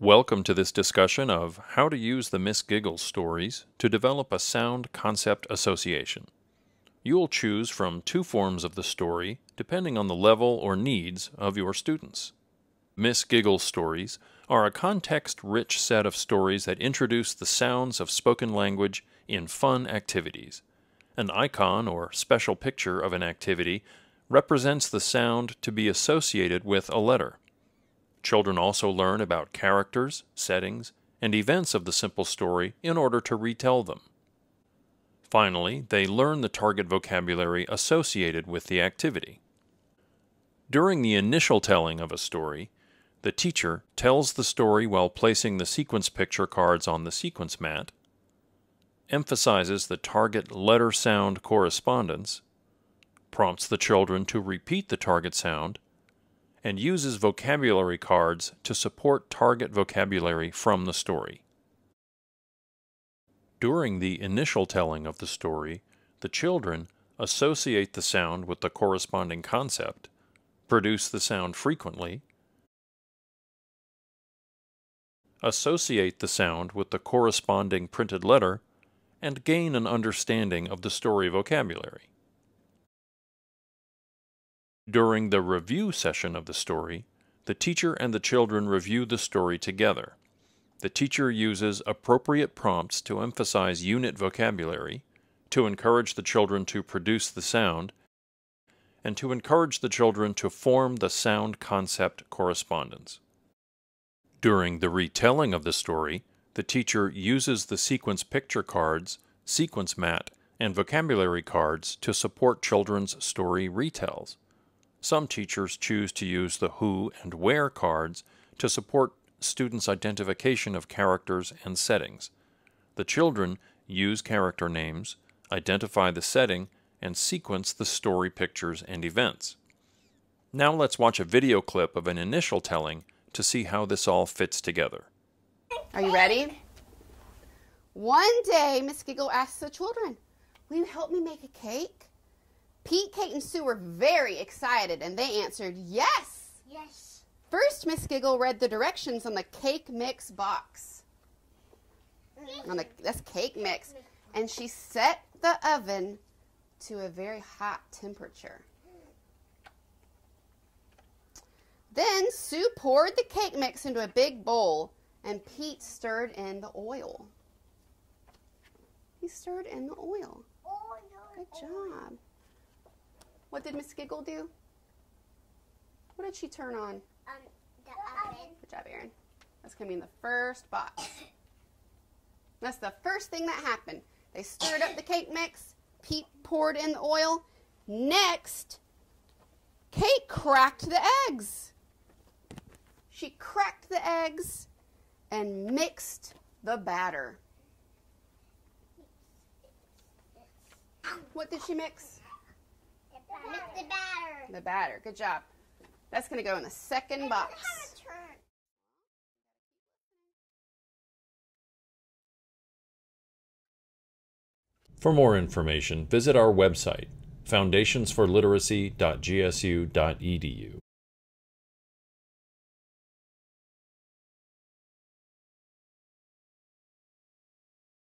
Welcome to this discussion of how to use the Miss Giggle stories to develop a sound concept association. You will choose from two forms of the story depending on the level or needs of your students. Miss Giggle stories are a context-rich set of stories that introduce the sounds of spoken language in fun activities. An icon or special picture of an activity represents the sound to be associated with a letter. Children also learn about characters, settings, and events of the simple story in order to retell them. Finally, they learn the target vocabulary associated with the activity. During the initial telling of a story, the teacher tells the story while placing the sequence picture cards on the sequence mat, emphasizes the target letter-sound correspondence, prompts the children to repeat the target sound, and uses vocabulary cards to support target vocabulary from the story. During the initial telling of the story, the children associate the sound with the corresponding concept, produce the sound frequently, associate the sound with the corresponding printed letter, and gain an understanding of the story vocabulary. During the review session of the story, the teacher and the children review the story together. The teacher uses appropriate prompts to emphasize unit vocabulary, to encourage the children to produce the sound, and to encourage the children to form the sound concept correspondence. During the retelling of the story, the teacher uses the sequence picture cards, sequence mat, and vocabulary cards to support children's story retells. Some teachers choose to use the who and where cards to support students' identification of characters and settings. The children use character names, identify the setting, and sequence the story pictures and events. Now let's watch a video clip of an initial telling to see how this all fits together. Are you ready? One day, Miss Giggle asked the children, "Will you help me make a cake?" Pete, Kate, and Sue were very excited, and they answered, "Yes." Yes. First, Miss Giggle read the directions on the cake mix box. That's cake mix. And she set the oven to a very hot temperature. Then Sue poured the cake mix into a big bowl, and Pete stirred in the oil. He stirred in the oil. Good job. What did Miss Giggle do? What did she turn on? The oven. Good job, Erin. That's going to be in the first box. That's the first thing that happened. They stirred up the cake mix. Pete poured in the oil. Next, Kate cracked the eggs. She cracked the eggs and mixed the batter. What did she mix? Mix the batter. The batter. Good job. That's going to go in the second box. For more information, visit our website, foundationsforliteracy.gsu.edu.